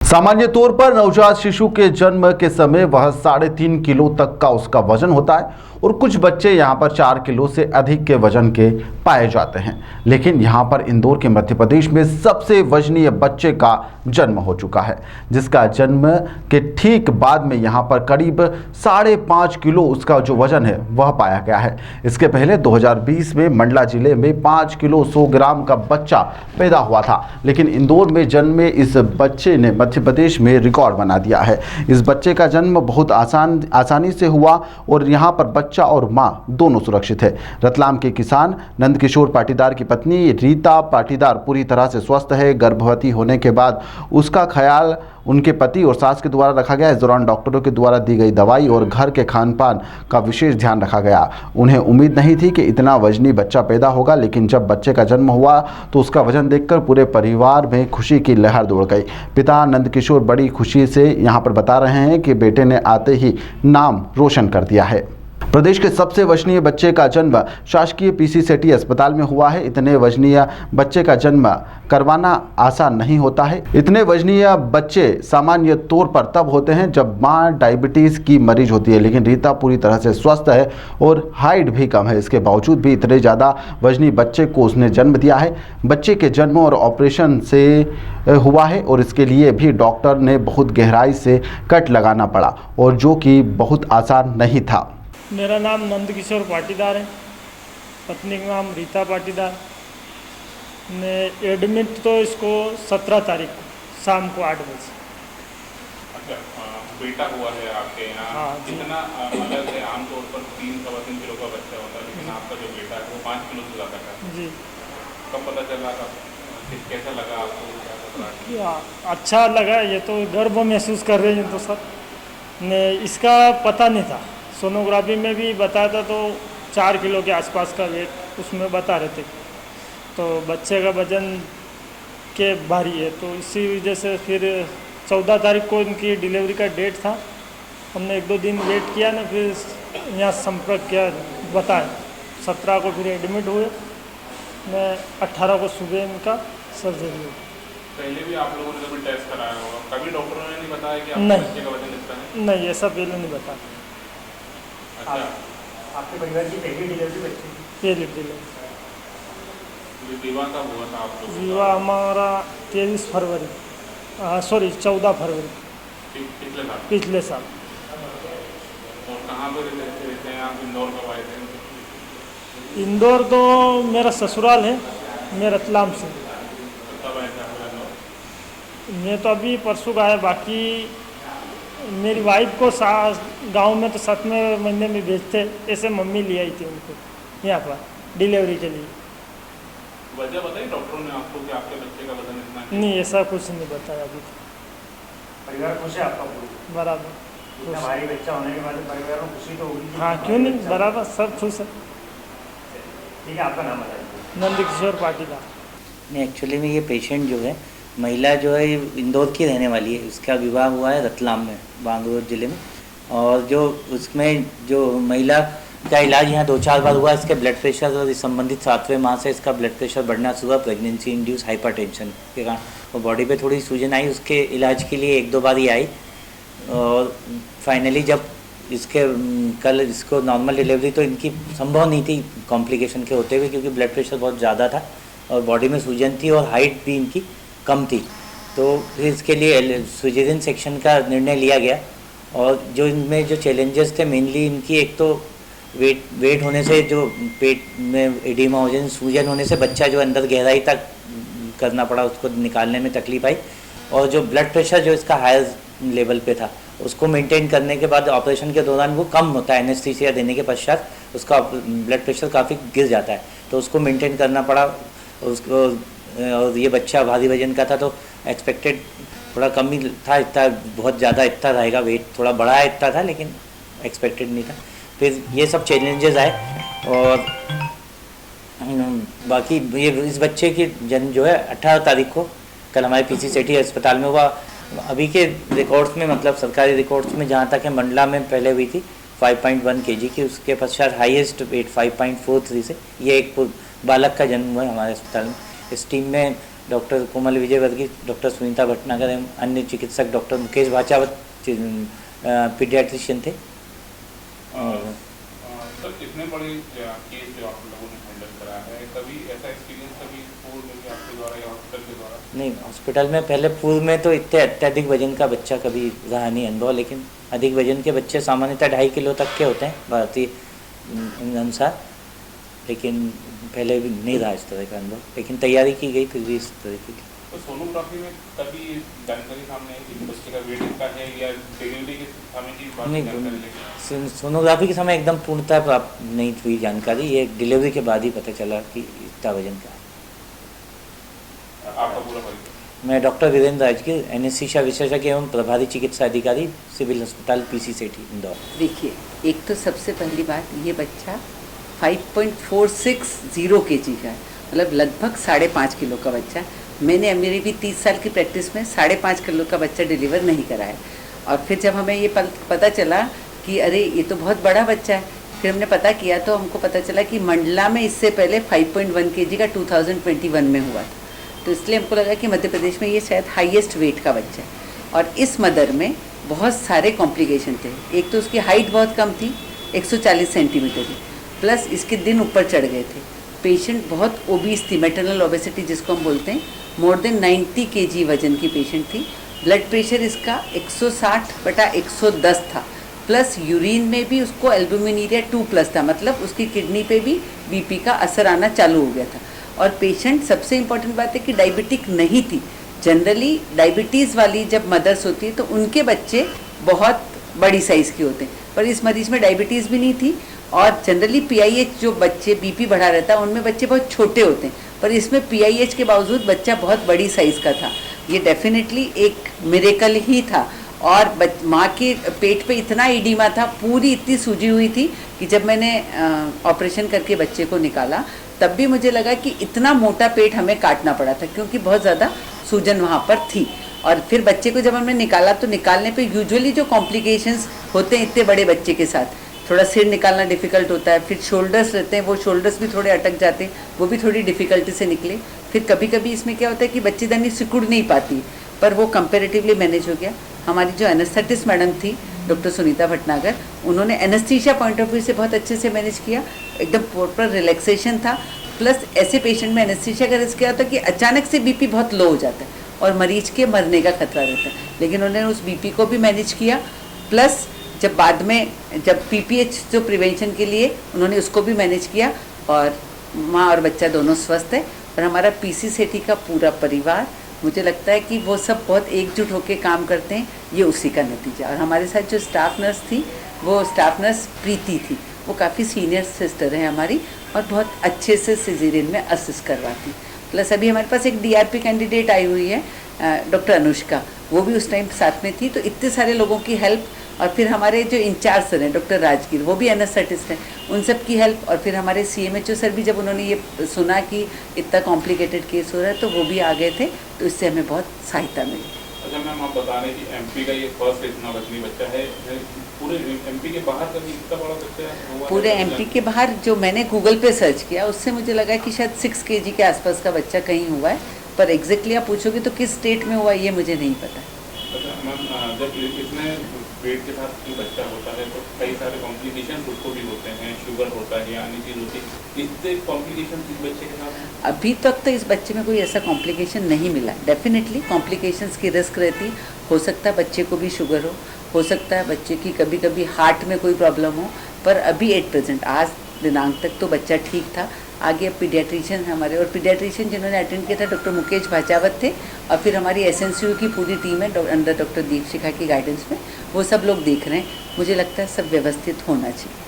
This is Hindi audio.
सामान्य तौर पर नवजात शिशु के जन्म के समय वह 3.5 किलो तक का उसका वजन होता है और कुछ बच्चे यहां पर 4 किलो से अधिक के वजन के पाए जाते हैं। लेकिन यहां पर इंदौर के मध्य प्रदेश में सबसे वजनीय बच्चे का जन्म हो चुका है, जिसका जन्म के ठीक बाद में यहां पर करीब 5.5 किलो उसका जो वजन है वह पाया गया है। इसके पहले 2020 में मंडला जिले में 5 किलो 100 ग्राम का बच्चा पैदा हुआ था, लेकिन इंदौर में जन्मे इस बच्चे ने मध्य प्रदेश में रिकॉर्ड बना दिया है। इस बच्चे का जन्म बहुत आसानी से हुआ और यहाँ पर बच्चा और माँ दोनों सुरक्षित है। रतलाम के किसान नंदकिशोर पाटीदार की पत्नी रीता पाटीदार पूरी तरह से स्वस्थ है। गर्भवती होने के बाद उसका ख्याल उनके पति और सास के द्वारा रखा गया। इस दौरान डॉक्टरों के द्वारा दी गई दवाई और घर के खान पान का विशेष ध्यान रखा गया। उन्हें उम्मीद नहीं थी कि इतना वजनी बच्चा पैदा होगा, लेकिन जब बच्चे का जन्म हुआ तो उसका वजन देखकर पूरे परिवार में खुशी की लहर दौड़ गई। पिता नंदकिशोर बड़ी खुशी से यहाँ पर बता रहे हैं कि बेटे ने आते ही नाम रोशन कर दिया है। प्रदेश के सबसे वजनीय बच्चे का जन्म शासकीय पीसी सेठी अस्पताल में हुआ है। इतने वजनीय बच्चे का जन्म करवाना आसान नहीं होता है। इतने वजनीय बच्चे सामान्य तौर पर तब होते हैं जब मां डायबिटीज़ की मरीज होती है, लेकिन रीता पूरी तरह से स्वस्थ है और हाइट भी कम है। इसके बावजूद भी इतने ज़्यादा वजनी बच्चे को उसने जन्म दिया है। बच्चे के जन्म और ऑपरेशन से हुआ है और इसके लिए भी डॉक्टर ने बहुत गहराई से कट लगाना पड़ा और जो कि बहुत आसान नहीं था। मेरा नाम नंदकिशोर पाटीदार है, पत्नी का नाम रीता पाटीदार। ने एडमिट तो इसको 17 तारीख को शाम को 8 बजे। अच्छा, बेटा हुआ है आपके यहाँ। हाँ, कितना अलग है? आमतौर पर 3-3.25 किलो का बच्चा होता है, लेकिन आपका जो बेटा है वो 5 किलो से ज़्यादा का है। जी, कब पता चला था? कैसा लगा आपको? क्या अच्छा लगा, ये तो गर्व महसूस कर रहे हैं तो सर ने इसका पता नहीं था। सोनोग्राफी में भी बताया था तो 4 किलो के आसपास का वेट उसमें बता रहे थे। तो बच्चे का वजन के भारी है, तो इसी वजह से फिर 14 तारीख को इनकी डिलीवरी का डेट था। हमने 1-2 दिन वेट किया ना, फिर यहाँ संपर्क किया, बताया 17 को फिर एडमिट हुए। मैं 18 को सुबह इनका सर्जरी हुई। पहले भी आप लोगों ने कभी टेस्ट कराया होगा, कभी डॉक्टरों ने नहीं बताया कि नहीं। बच्चे का वजन इतना है? नहीं, ऐसा पहले नहीं बताया। अच्छा, आपके परिवार की पहली डिलीवरी बच्चे की? पहली डिलीवरी। विवाह कब हुआ था आप लोगों का? विवाह हमारा 23 फरवरी, सॉरी 14 फरवरी पिछले साल। पिछले साल। और कहाँ पर रहते हैं आप? इंदौर कब आए थे? इंदौर तो मेरा ससुराल है, मैं रतलाम से। कब आए थे आप इंदौर? मैं तो अभी परसों का है। बाकी मेरी वाइफ को गांव में तो 7वें महीने में भेजते, ऐसे मम्मी ले आई थी उनको यहाँ पर डिलीवरी के लिए। वजह बताई डॉक्टरों ने आपको कि आपके बच्चे का वजन इतना है? नहीं, ऐसा कुछ नहीं बताया अभी। परिवार खुश है आपका पूरी? बराबर इतना भारी बच्चा होने के बाद परिवार में खुशी तो होगी। हाँ, क्यों नहीं, बराबर सब खुश है। ठीक है, आपका नाम बताइए। नंदकिशोर पाटीदार। नहीं, एक्चुअली में ये पेशेंट जो है, महिला जो है इंदौर की रहने वाली है। उसका विवाह हुआ है रतलाम में, बांगलोर ज़िले में। और जो उसमें जो महिला का इलाज यहाँ 2-4 बार हुआ। इसके ब्लड प्रेशर और इस संबंधित 7वें माह से इसका ब्लड प्रेशर बढ़ना शुरू हुआ, प्रेगनेंसी इंड्यूस हाइपरटेंशन के कारण। और बॉडी पे थोड़ी सूजन आई, उसके इलाज के लिए 1-2 बार ही आई। और फाइनली जब इसके कल इसको नॉर्मल डिलीवरी तो इनकी संभव नहीं थी कॉम्प्लिकेशन के होते हुए, क्योंकि ब्लड प्रेशर बहुत ज़्यादा था और बॉडी में सूजन थी और हाइट भी इनकी कम थी। तो फिर इसके लिए सिजेरियन सेक्शन का निर्णय लिया गया। और जो इनमें जो चैलेंजेस थे मेनली इनकी, एक तो वेट होने से जो पेट में एडिमा हो जाए, सूजन होने से बच्चा जो अंदर गहराई तक करना पड़ा, उसको निकालने में तकलीफ आई। और जो ब्लड प्रेशर जो इसका हायर लेवल पे था, उसको मेंटेन करने के बाद ऑपरेशन के दौरान वो कम होता है। एनेस्थीसिया देने के पश्चात उसका ब्लड प्रेशर काफ़ी गिर जाता है, तो उसको मेंटेन करना पड़ा उसको। और ये बच्चा भारी वजन का था, तो एक्सपेक्टेड थोड़ा कम ही था, इतना बहुत ज़्यादा इतना रहेगा, वेट थोड़ा बड़ा है इतना था, लेकिन एक्सपेक्टेड नहीं था। फिर ये सब चैलेंजेस आए। और बाकी ये इस बच्चे की जन्म जो है 18 तारीख को कल हमारे पीसी सेठी अस्पताल में हुआ। अभी के रिकॉर्ड्स में, मतलब सरकारी रिकॉर्ड्स में जहाँ तक है, मंडला में पहले हुई थी 5.1 kg की, उसके पश्चात हाईएस्ट वेट 5.43 से ये एक बालक का जन्म हुआ है हमारे अस्पताल में। इस टीम में डॉक्टर कोमल विजय वर्गीय, डॉक्टर सुनीता भटनागर एवं अन्य चिकित्सक, डॉक्टर मुकेश भाचावत पीडियाट्रिशियन थे। सर इतने बड़े केस जो आप लोगों ने हैंडल करा है, कभी ऐसा एक्सपीरियंस कभी पूर्व में भी आपके द्वारा या हॉस्पिटल के द्वारा? नहीं, हॉस्पिटल में पहले पूर्व में तो इतने अत्यधिक वजन का बच्चा कभी रहा नहीं अनुभव, लेकिन अधिक वजन के बच्चे सामान्यतः 2.5 किलो तक के होते हैं भारतीय अनुसार, लेकिन पहले भी नहीं रहा इस तरह का अनुभव, लेकिन तैयारी की गई फिर भी इस तरह की। तो सोनोग्राफी में कभी जानकारी सामने आई कि बच्चे का वेट इतना है या डिलीवरी के समय की बात जानकारी लेगी? सोनोग्राफी के समय एकदम पूर्णतः प्राप्त नहीं हुई जानकारी, ये डिलीवरी के बाद ही पता चला कि इतना वजन का है। आपका पूरा परिचय? मैं डॉक्टर वीरेंद्र राजगीर, एनेस्थीसिया विशेषज्ञ एवं प्रभारी चिकित्सा अधिकारी, सिविल अस्पताल पीसी सेठी, इंदौर। देखिए, एक तो सबसे पहली बात, ये बच्चा 5.460 kg का है, मतलब लगभग 5.5 किलो का बच्चा। मैंने मेरी भी 30 साल की प्रैक्टिस में 5.5 किलो का बच्चा डिलीवर नहीं कराया। और फिर जब हमें ये पता चला कि अरे ये तो बहुत बड़ा बच्चा है, फिर हमने पता किया तो हमको पता चला कि मंडला में इससे पहले 5.1 kg का 2021 में हुआ था। तो इसलिए हमको लगा कि मध्य प्रदेश में ये शायद हाईएस्ट वेट का बच्चा है। और इस मदर में बहुत सारे कॉम्प्लिकेशन थे। एक तो उसकी हाइट बहुत कम थी, 140 सेंटीमीटर थी, प्लस इसके दिन ऊपर चढ़ गए थे। पेशेंट बहुत ओबीस थी, मैटरनल ओबेसिटी जिसको हम बोलते हैं, मोर देन 90 kg वजन की पेशेंट थी। ब्लड प्रेशर इसका 160/110 था, प्लस यूरिन में भी उसको एल्बुमिनीरिया 2+ था, मतलब उसकी किडनी पे भी बीपी का असर आना चालू हो गया था। और पेशेंट, सबसे इम्पॉर्टेंट बात है कि डायबिटिक नहीं थी। जनरली डायबिटीज़ वाली जब मदर्स होती है तो उनके बच्चे बहुत बड़ी साइज़ के होते हैं, पर इस मरीज़ में डायबिटीज़ भी नहीं थी। और जनरली PIH जो बच्चे बीपी बढ़ा रहता है उनमें बच्चे बहुत छोटे होते हैं, पर इसमें PIH के बावजूद बच्चा बहुत बड़ी साइज़ का था। ये डेफिनेटली एक मिरेकल ही था। और माँ के पेट पे इतना एडिमा था, पूरी इतनी सूजी हुई थी कि जब मैंने ऑपरेशन करके बच्चे को निकाला तब भी मुझे लगा कि इतना मोटा पेट हमें काटना पड़ा था, क्योंकि बहुत ज़्यादा सूजन वहाँ पर थी। और फिर बच्चे को जब हमने निकाला तो निकालने पे यूजुअली जो कॉम्प्लिकेशंस होते हैं इतने बड़े बच्चे के साथ, थोड़ा सिर निकालना डिफ़िकल्ट होता है, फिर शोल्डर्स रहते हैं, वो शोल्डर्स भी थोड़े अटक जाते हैं, वो भी थोड़ी डिफ़िकल्टी से निकले। फिर कभी कभी इसमें क्या होता है कि बच्चेदानी सिकुड़ नहीं पाती, पर वो कंपेरेटिवली मैनेज हो गया। हमारी जो एनेस्थेटिस्ट मैडम थी डॉक्टर सुनीता भटनागर, उन्होंने एनेस्थीसिया पॉइंट ऑफ व्यू से बहुत अच्छे से मैनेज किया, एकदम प्रॉपर रिलैक्सेशन था। प्लस ऐसे पेशेंट में एनेस्थीसिया का रिस्क क्या होता है कि अचानक से बीपी बहुत लो हो जाता है और मरीज के मरने का खतरा रहता है, लेकिन उन्होंने उस बीपी को भी मैनेज किया। प्लस जब बाद में जब PPH जो प्रिवेंशन के लिए उन्होंने उसको भी मैनेज किया, और माँ और बच्चा दोनों स्वस्थ है। और हमारा पीसी सेठी का पूरा परिवार, मुझे लगता है कि वो सब बहुत एकजुट होकर काम करते हैं, ये उसी का नतीजा। और हमारे साथ जो स्टाफ नर्स थी, वो स्टाफ नर्स प्रीति थी, वो काफ़ी सीनियर सिस्टर है हमारी और बहुत अच्छे से सिजेरियन में असिस्ट करवाती। प्लस अभी हमारे पास एक DRP कैंडिडेट आई हुई है, डॉक्टर अनुष्का, वो भी उस टाइम साथ में थी। तो इतने सारे लोगों की हेल्प, और फिर हमारे जो इंचार्ज सर हैं डॉक्टर राजगीर, वो भी एनेस्थेटिस्ट हैं, उन सब की हेल्प। और फिर हमारे CMHO सर भी, जब उन्होंने ये सुना कि इतना कॉम्प्लिकेटेड केस हो रहा है, तो वो भी आ गए थे, तो इससे हमें बहुत सहायता मिली। अच्छा मैम, आप बता रहे कि MP का ये फर्स्ट इतना वजनी बच्चा है, पूरे MP के बाहर कभी इतना बड़ा बच्चा हुआ? पूरे MP के बाहर जो मैंने गूगल पे सर्च किया, उससे मुझे लगा कि शायद 6 kg के आसपास का बच्चा कहीं हुआ है, पर एग्जैक्टली आप पूछोगे तो किस स्टेट में हुआ ये मुझे नहीं पता। अच्छा मैम, जब इतने पेट के साथ कोई बच्चा होता है तो कई सारे कॉम्प्लिकेशन उसको भी होते हैं, शुगर होता है या अन्य चीज़ होती है, इससे कॉम्प्लिकेशन इस बच्चे के साथ? अभी तक तो इस बच्चे में कोई ऐसा कॉम्प्लिकेशन नहीं मिला। डेफिनेटली कॉम्प्लिकेशंस की रिस्क रहती, हो सकता है बच्चे को भी शुगर हो सकता है बच्चे की कभी कभी हार्ट में कोई प्रॉब्लम हो, पर अभी एट प्रेजेंट आज दिनांक तक तो बच्चा ठीक था। आगे पीडियाट्रिशियन हमारे, और पीडियाट्रिशियन जिन्होंने अटेंड किया था डॉक्टर मुकेश भाचावत थे, और फिर हमारी SNCU की पूरी टीम है अंडर डॉक्टर दीपशिखा की गाइडेंस में, वो सब लोग देख रहे हैं। मुझे लगता है सब व्यवस्थित होना चाहिए।